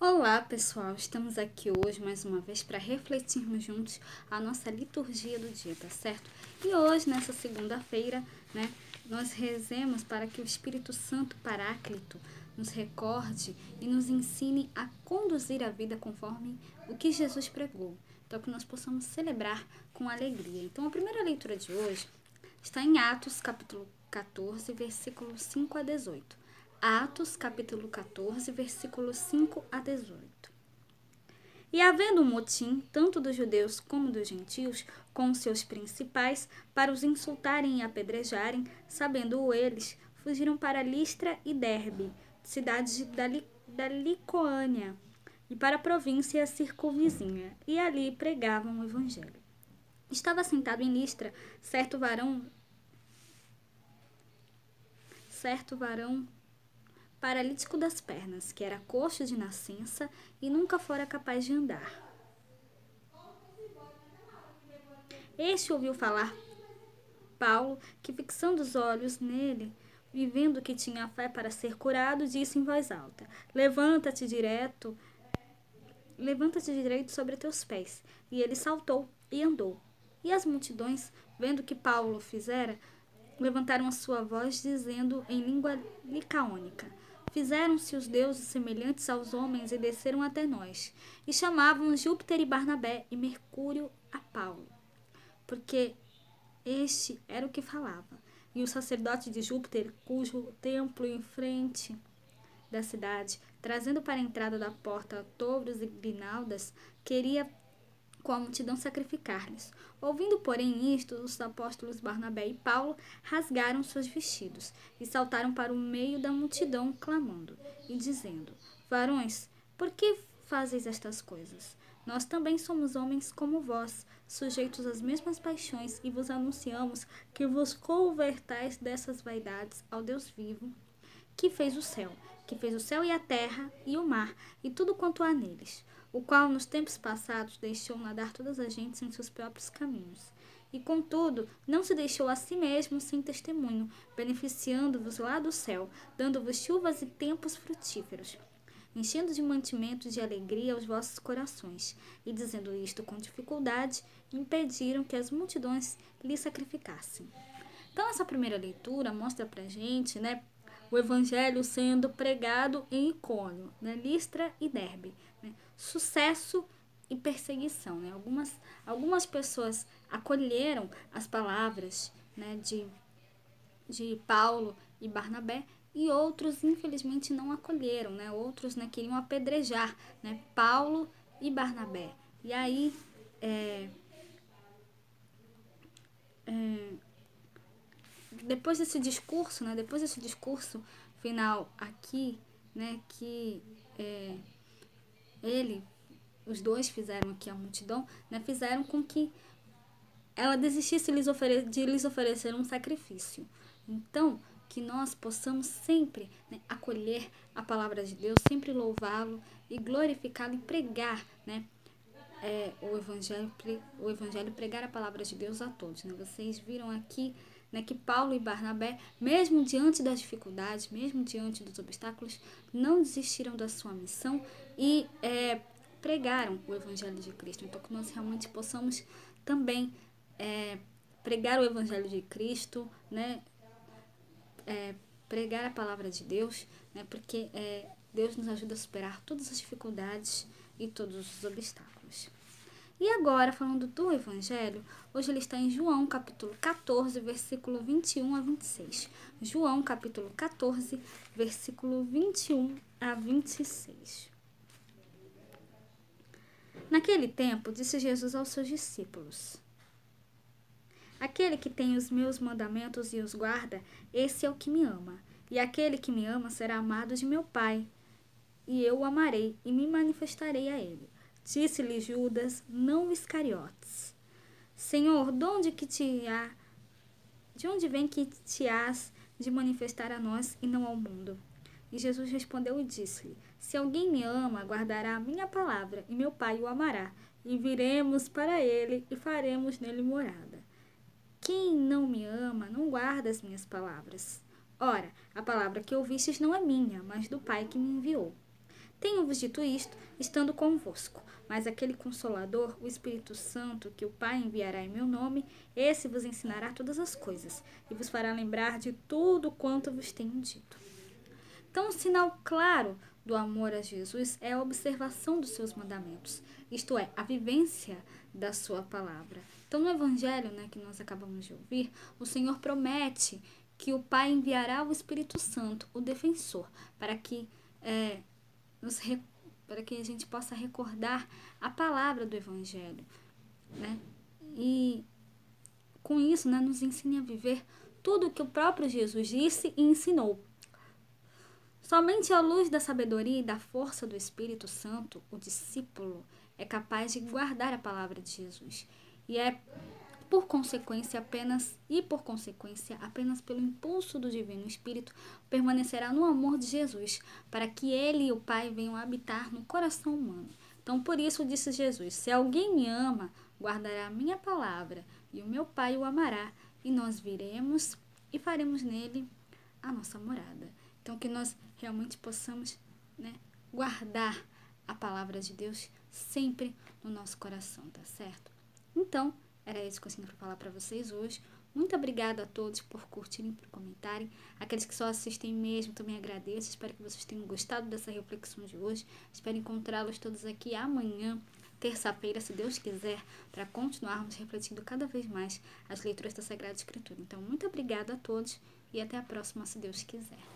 Olá pessoal, estamos aqui hoje mais uma vez para refletirmos juntos a nossa liturgia do dia, tá certo? E hoje, nessa segunda-feira, nós rezemos para que o Espírito Santo Paráclito nos recorde e nos ensine a conduzir a vida conforme o que Jesus pregou. Então, que nós possamos celebrar com alegria. Então, a primeira leitura de hoje está em Atos, capítulo 14, versículos 5 a 18. Atos, capítulo 14, versículos 5 a 18. E havendo um motim, tanto dos judeus como dos gentios, com os seus principais, para os insultarem e apedrejarem, sabendo-o eles, fugiram para Listra e Derbe, cidades da Licoânia, e para a província circunvizinha, e ali pregavam o evangelho. Estava sentado em Listra certo varão paralítico das pernas, que era coxo de nascença e nunca fora capaz de andar. Este ouviu falar Paulo, que fixando os olhos nele, e vendo que tinha fé para ser curado, disse em voz alta: Levanta-te direito sobre teus pés. E ele saltou e andou. E as multidões, vendo o que Paulo fizera, levantaram a sua voz, dizendo em língua licaônica: Fizeram-se os deuses semelhantes aos homens e desceram até nós. E chamavam Júpiter e Barnabé e Mercúrio a Paulo, porque este era o que falava. E o sacerdote de Júpiter, cujo templo em frente da cidade, trazendo para a entrada da porta touros e grinaldas, queria com a multidão sacrificar-lhes. Ouvindo, porém, isto, os apóstolos Barnabé e Paulo rasgaram seus vestidos e saltaram para o meio da multidão, clamando e dizendo: Varões, por que fazeis estas coisas? Nós também somos homens como vós, sujeitos às mesmas paixões, e vos anunciamos que vos convertais dessas vaidades ao Deus vivo, que fez o céu e a terra e o mar e tudo quanto há neles, o qual nos tempos passados deixou nadar todas as gentes em seus próprios caminhos. E contudo, não se deixou a si mesmo sem testemunho, beneficiando-vos lá do céu, dando-vos chuvas e tempos frutíferos, enchendo de mantimentos de alegria os vossos corações. E dizendo isto com dificuldade, impediram que as multidões lhe sacrificassem. Então, essa primeira leitura mostra pra gente, o evangelho sendo pregado em Icônio, Listra e Derbe, sucesso e perseguição. Algumas pessoas acolheram as palavras de Paulo e Barnabé, e outros infelizmente não acolheram, outros queriam apedrejar Paulo e Barnabé. E aí depois desse discurso final aqui, que os dois fizeram aqui a multidão, fizeram com que ela desistisse de lhes oferecer um sacrifício. Então, que nós possamos sempre acolher a palavra de Deus, sempre louvá-lo e glorificá-lo e pregar, o evangelho, pregar a palavra de Deus a todos. Vocês viram aqui que Paulo e Barnabé, mesmo diante das dificuldades, mesmo diante dos obstáculos, não desistiram da sua missão e pregaram o evangelho de Cristo. Então, que nós realmente possamos também pregar o evangelho de Cristo, pregar a palavra de Deus, porque Deus nos ajuda a superar todas as dificuldades e todos os obstáculos. E agora, falando do evangelho, hoje ele está em João, capítulo 14, versículo 21 a 26. João, capítulo 14, versículo 21 a 26. Naquele tempo, disse Jesus aos seus discípulos: Aquele que tem os meus mandamentos e os guarda, esse é o que me ama. E aquele que me ama será amado de meu Pai, e eu o amarei e me manifestarei a ele. Disse-lhe Judas, não Iscariotes: Senhor, de onde vem que te has de manifestar a nós e não ao mundo? E Jesus respondeu e disse-lhe: Se alguém me ama, guardará a minha palavra, e meu Pai o amará, e viremos para ele e faremos nele morada. Quem não me ama, não guarda as minhas palavras. Ora, a palavra que ouvistes não é minha, mas do Pai que me enviou. Tenho-vos dito isto, estando convosco. Mas aquele Consolador, o Espírito Santo, que o Pai enviará em meu nome, esse vos ensinará todas as coisas, e vos fará lembrar de tudo quanto vos tenho dito. Então, um sinal claro do amor a Jesus é a observação dos seus mandamentos, isto é, a vivência da sua palavra. Então, no Evangelho, que nós acabamos de ouvir, o Senhor promete que o Pai enviará o Espírito Santo, o defensor, para que a gente possa recordar a palavra do Evangelho, E com isso, nos ensine a viver tudo o que o próprio Jesus disse e ensinou. Somente à luz da sabedoria e da força do Espírito Santo, o discípulo é capaz de guardar a palavra de Jesus. E por consequência, apenas pelo impulso do Divino Espírito, permanecerá no amor de Jesus, para que ele e o Pai venham habitar no coração humano. Então, por isso disse Jesus: se alguém me ama, guardará a minha palavra, e o meu Pai o amará, e nós viremos e faremos nele a nossa morada. Então, que nós realmente possamos guardar a palavra de Deus sempre no nosso coração, tá certo? Então, era isso que eu tinha para falar para vocês hoje. Muito obrigada a todos por curtirem, por comentarem. Aqueles que só assistem mesmo, também agradeço. Espero que vocês tenham gostado dessa reflexão de hoje. Espero encontrá-los todos aqui amanhã, terça-feira, se Deus quiser, para continuarmos refletindo cada vez mais as leituras da Sagrada Escritura. Então, muito obrigada a todos e até a próxima, se Deus quiser.